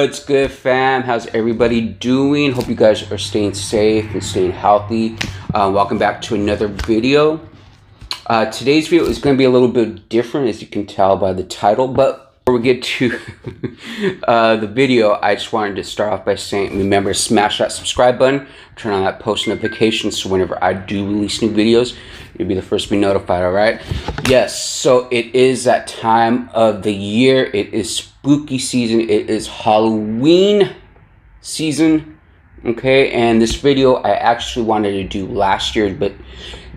What's good, fam? How's everybody doing? Hope you guys are staying safe and staying healthy. Welcome back to another video. Today's video is going to be a little bit different, as you can tell by the title. But before we get to the video, I just wanted to start off by saying, remember to smash that subscribe button, turn on that post notification, so whenever I do release new videos, you'll be the first to be notified, alright? Yes, so it is that time of the year. It is spooky season. It is Halloween season. Okay, and this video I actually wanted to do last year, but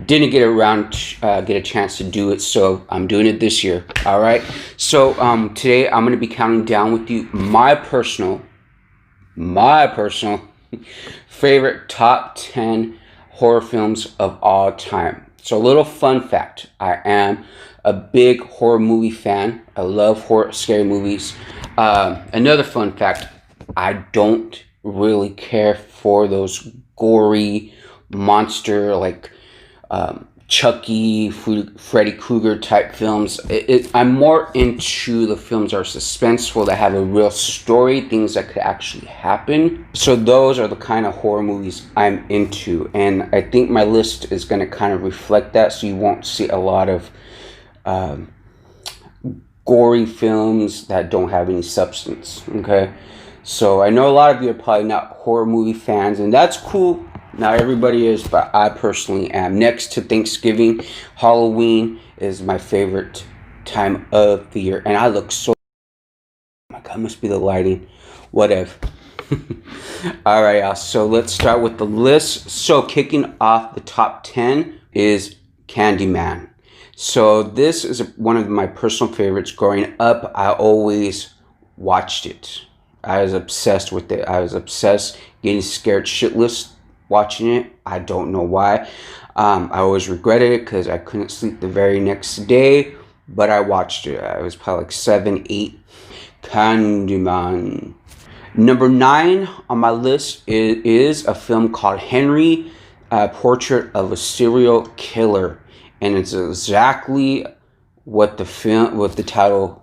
didn't get around to get a chance to do it, so I'm doing it this year. All right, so today I'm going to be counting down with you my personal favorite top 10 horror films of all time. So a little fun fact: I am a big horror movie fan. I love horror, scary movies. Another fun fact: I don't really care for those gory monster like Chucky, Freddy Krueger type films. I'm more into the films that are suspenseful, that have a real story, things that could actually happen. So those are the kind of horror movies I'm into, and I think my list is going to kind of reflect that, so you won't see a lot of gory films that don't have any substance. Okay, so I know a lot of you are probably not horror movie fans, and that's cool. Not everybody is, but I personally am. Next to Thanksgiving, Halloween is my favorite time of the year, and I look so... Oh my god, must be the lighting. Whatever. Alright, y'all, so let's start with the list. So kicking off the top 10 is Candyman. So this is one of my personal favorites. Growing up, I always watched it. I was obsessed with it. I was obsessed, getting scared shitless watching it. I don't know why. I always regretted it because I couldn't sleep the very next day, but I watched it. I was probably like 7, 8. Candyman. Number 9 on my list is a film called Henry, Portrait of a Serial Killer, and it's exactly what the title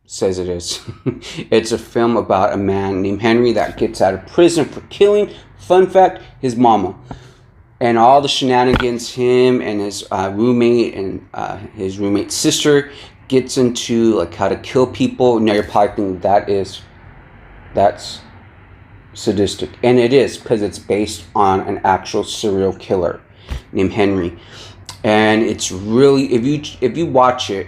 says it is. It's a film about a man named Henry that gets out of prison for killing, fun fact, his mama, and all the shenanigans him and his roommate and his roommate's sister gets into, like how to kill people. Now you're probably thinking that's sadistic, and it is, because it's based on an actual serial killer named Henry. And it's really, if you watch it,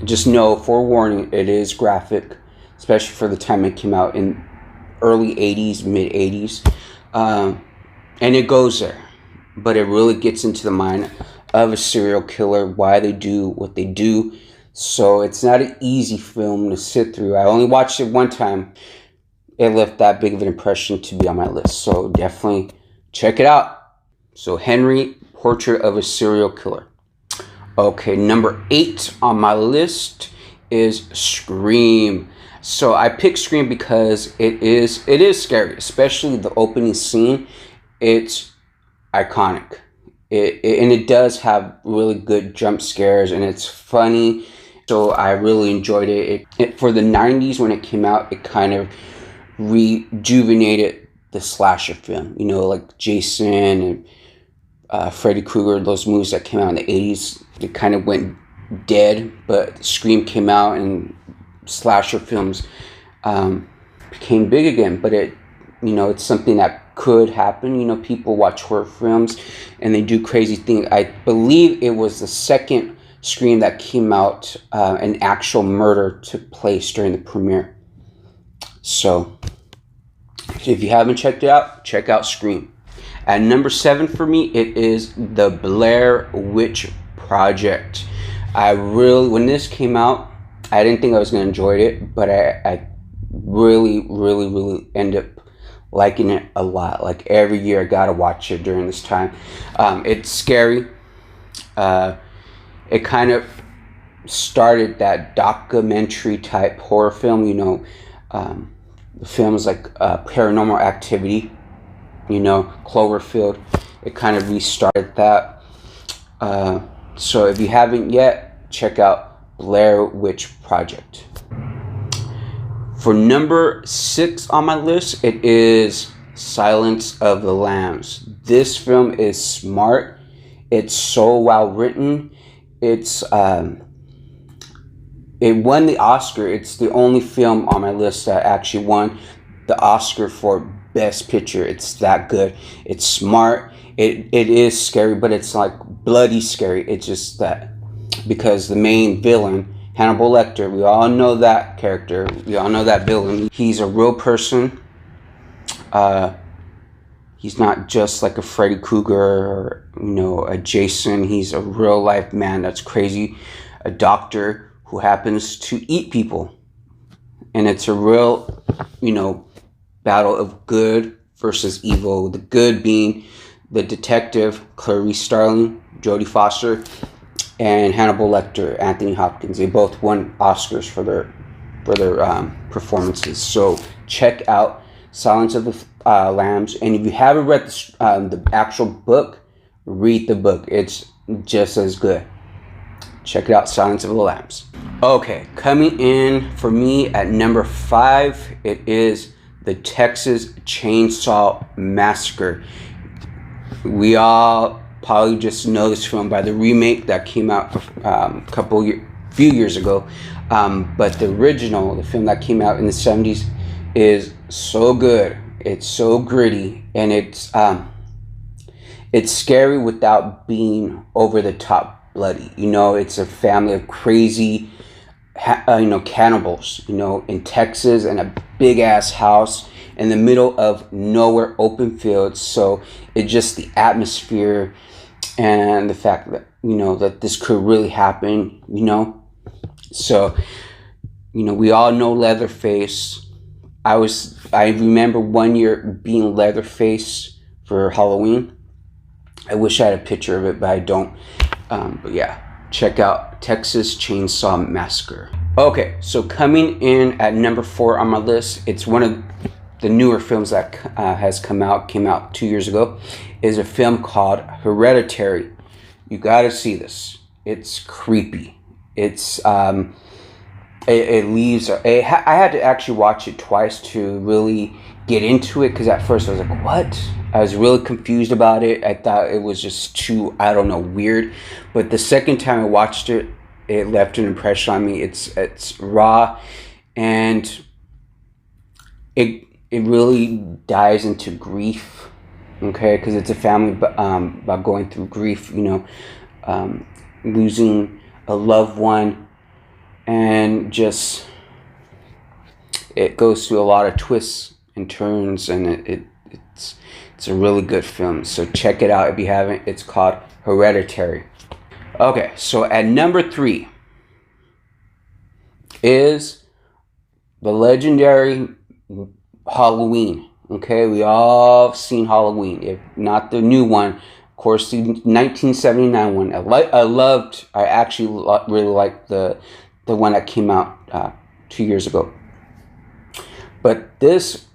just know, forewarning, it is graphic, especially for the time it came out in early 80s, mid 80s. And it goes there, but it really gets into the mind of a serial killer, why they do what they do. So it's not an easy film to sit through. I only watched it one time. It left that big of an impression to be on my list, so definitely check it out. So Henry, Portrait of a Serial Killer. Okay, number 8 on my list is Scream. So I picked Scream because it is scary, especially the opening scene. It's iconic. And it does have really good jump scares, and it's funny. So I really enjoyed it. For the 90s when it came out, it kind of rejuvenated the slasher film. You know, like Jason and Freddy Krueger, those movies that came out in the 80s, they kind of went dead, but Scream came out and slasher films became big again. But it's something that could happen. People watch horror films and they do crazy things. I believe it was the second Scream that came out, an actual murder took place during the premiere. So if you haven't checked it out, check out Scream. At number 7 for me, it is The Blair Witch Project. When this came out, I didn't think I was going to enjoy it, but I really ended up liking it a lot. Like every year I gotta watch it during this time. It's scary. It kind of started that documentary type horror film, films like Paranormal Activity, Cloverfield. It kind of restarted that. So if you haven't yet, check out Blair Witch Project. For number 6 on my list, it is Silence of the Lambs. This film is smart. It's so well written. It won the Oscar. It's the only film on my list that actually won the Oscar for Best Picture. It's that good. It's smart. It is scary, but it's like bloody scary. It's just that because the main villain, Hannibal Lecter, we all know that character. We all know that villain. He's a real person. He's not just like a Freddy Krueger or, a Jason. He's a real life man that's crazy. A doctor who happens to eat people. And it's a real, battle of good versus evil. The good being the detective, Clarice Starling, Jodie Foster, and Hannibal Lecter, Anthony Hopkins. They both won Oscars for their performances. So check out Silence of the Lambs. And if you haven't read the actual book, read the book. It's just as good. Check it out, Silence of the Lambs. Okay, coming in for me at number 5, it is the Texas Chainsaw Massacre. We all probably just know this film by the remake that came out few years ago. But the original, the film that came out in the 70s, is so good. It's so gritty, and it's scary without being over the top bloody. It's a family of crazy, cannibals, in Texas, in a big ass house in the middle of nowhere, open fields. So it's just the atmosphere and the fact that, that this could really happen, So, we all know Leatherface. I remember one year being Leatherface for Halloween. I wish I had a picture of it, but I don't. But yeah, check out Texas Chainsaw Massacre. Okay, so coming in at number 4 on my list, it's one of the newer films that came out 2 years ago, is a film called Hereditary. You gotta see this. It's creepy. It's it leaves. I had to actually watch it twice to really get into it, because at first I was like, what? I was really confused about it. I thought it was just too, weird. But the second time I watched it, it left an impression on me. It's raw, and it really dives into grief, okay? Because it's a family about going through grief, losing a loved one, and just it goes through a lot of twists and turns, and it's a really good film. So check it out if you haven't. It's called Hereditary. Okay, so at number 3 is the legendary Halloween. Okay, we all seen Halloween, if not the new one. Of course, the 1979 one. I actually really liked the one that came out 2 years ago. But this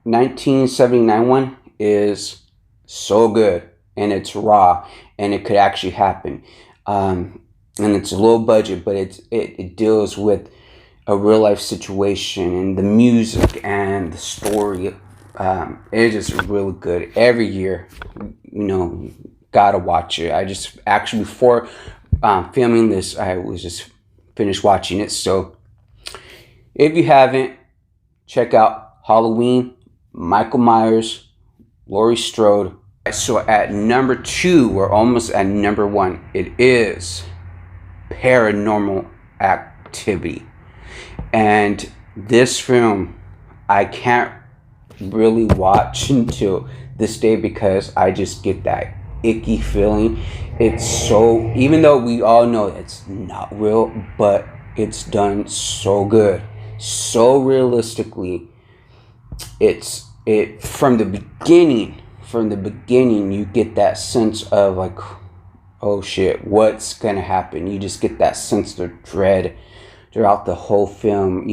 1979 one is so good, and it's raw, and it could actually happen. And it's low budget, but it deals with a real life situation, and the music and the story. It is just really good. Every year, gotta watch it. I just actually, before filming this, I was just finished watching it. So if you haven't, check out Halloween, Michael Myers, Laurie Strode. So at number 2, we're almost at number 1. It is Paranormal Activity. And this film, I can't really watch until this day, because I just get that icky feeling. It's so, even though we all know it's not real, but it's done so good, so realistically. It from the beginning you get that sense of like, oh shit, what's gonna happen? You just get that sense of dread throughout the whole film.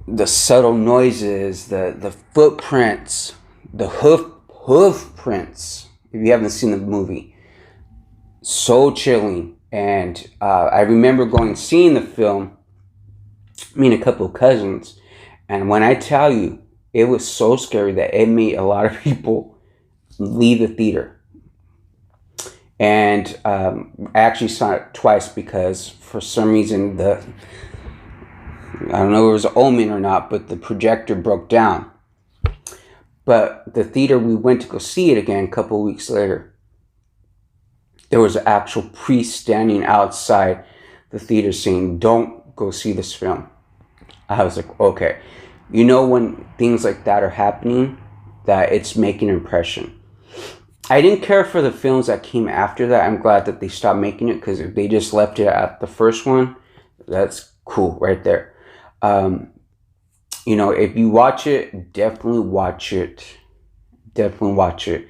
The subtle noises, the footprints, the hoof prints. If you haven't seen the movie, so chilling. And I remember seeing the film Me and a couple of cousins. And when I tell you, it was so scary that it made a lot of people leave the theater. And I actually saw it twice because for some reason I don't know if it was an omen or not, but the projector broke down. But the theater we went to go see it again a couple of weeks later, there was an actual priest standing outside the theater saying, "Don't go see this film." I was like, okay. You know when things like that are happening, that it's making an impression. I didn't care for the films that came after that. I'm glad that they stopped making it, because if they just left it at the first one, that's cool right there. If you watch it, definitely watch it. Definitely watch it.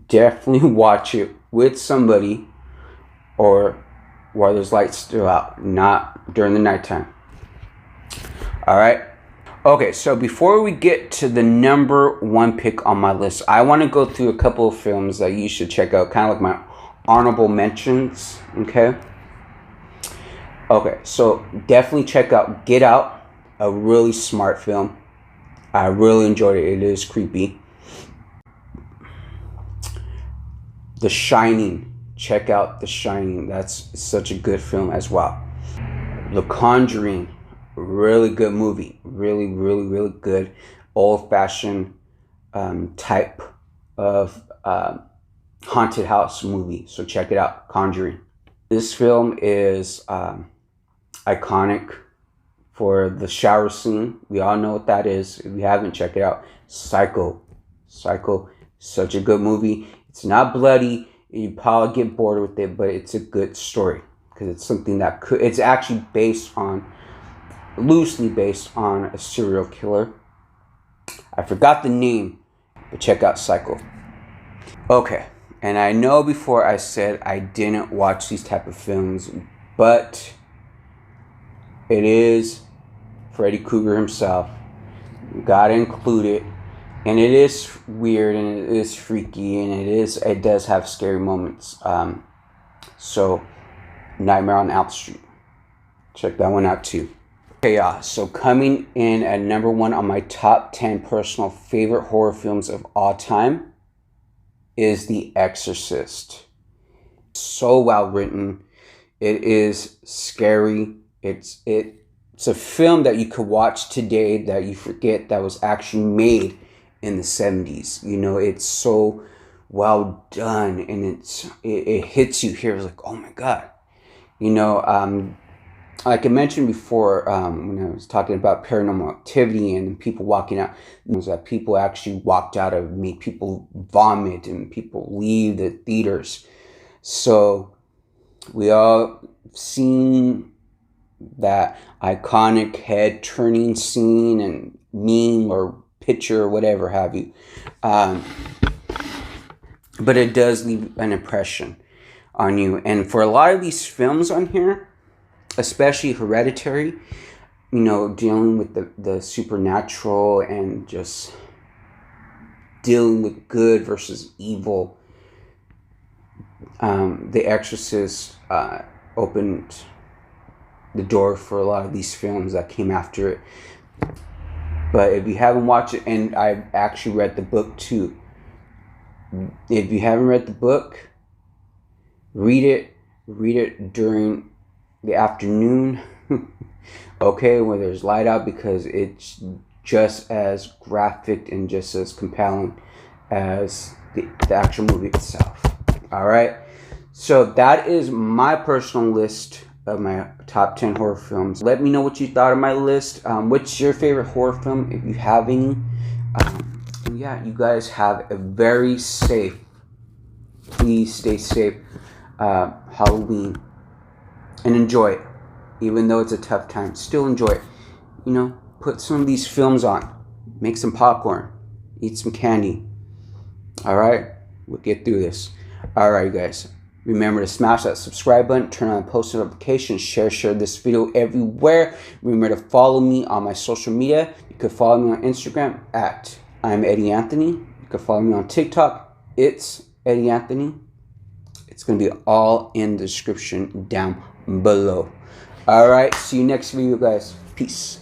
Definitely watch it with somebody, or while there's lights still out, not during the nighttime. All right. Okay, so before we get to the number one pick on my list, I want to go through a couple of films that you should check out, kind of like my honorable mentions. Okay, so definitely check out Get Out, a really smart film. I really enjoyed it. It is creepy. The Shining. Check out The Shining. That's such a good film as well. The Conjuring. Really good movie. Really, really, really good. Old-fashioned type of haunted house movie. So check it out. Conjuring. This film is iconic for the shower scene. We all know what that is. If you haven't, check it out. Psycho. Such a good movie. It's not bloody. You probably get bored with it, but it's a good story, because it's something that it's actually loosely based on a serial killer. I forgot the name, but check out Psycho. Okay, and I know before I said I didn't watch these type of films, but it is Freddy Krueger himself. Gotta include it. And it is weird, and it is freaky, and it does have scary moments. So Nightmare on Elm Street. Check that one out too. Okay, y'all. So coming in at number one on my top 10 personal favorite horror films of all time is The Exorcist. So well written. It is scary. It's a film that you could watch today that you forget that was actually made in the 70s. It's so well done, and it hits you here. It's like, oh my God. Like I mentioned before, when I was talking about Paranormal Activity and people walking out, that people actually walked out of, made people vomit and people leave the theaters. So we all seen that iconic head turning scene and meme or picture or whatever have you. But it does leave an impression on you. And for a lot of these films on here, especially Hereditary, dealing with the supernatural and just dealing with good versus evil, The Exorcist opened the door for a lot of these films that came after it. But if you haven't watched it, and I've actually read the book too. If you haven't read the book, read it. Read it during the afternoon, okay, when there's light out, because it's just as graphic and just as compelling as the actual movie itself. All right. So that is my personal list of my top 10 horror films. Let me know what you thought of my list. What's your favorite horror film, if you have any? Yeah, you guys have a very safe, please stay safe, Halloween, and enjoy it. Even though it's a tough time, still enjoy it. Put some of these films on, make some popcorn, eat some candy. All right, we'll get through this. All right, guys. Remember to smash that subscribe button, turn on post notifications, share this video everywhere. Remember to follow me on my social media. You can follow me on Instagram at I'm Eddie Anthony. You can follow me on TikTok. It's Eddie Anthony. It's going to be all in the description down below. All right, see you next video, guys. Peace.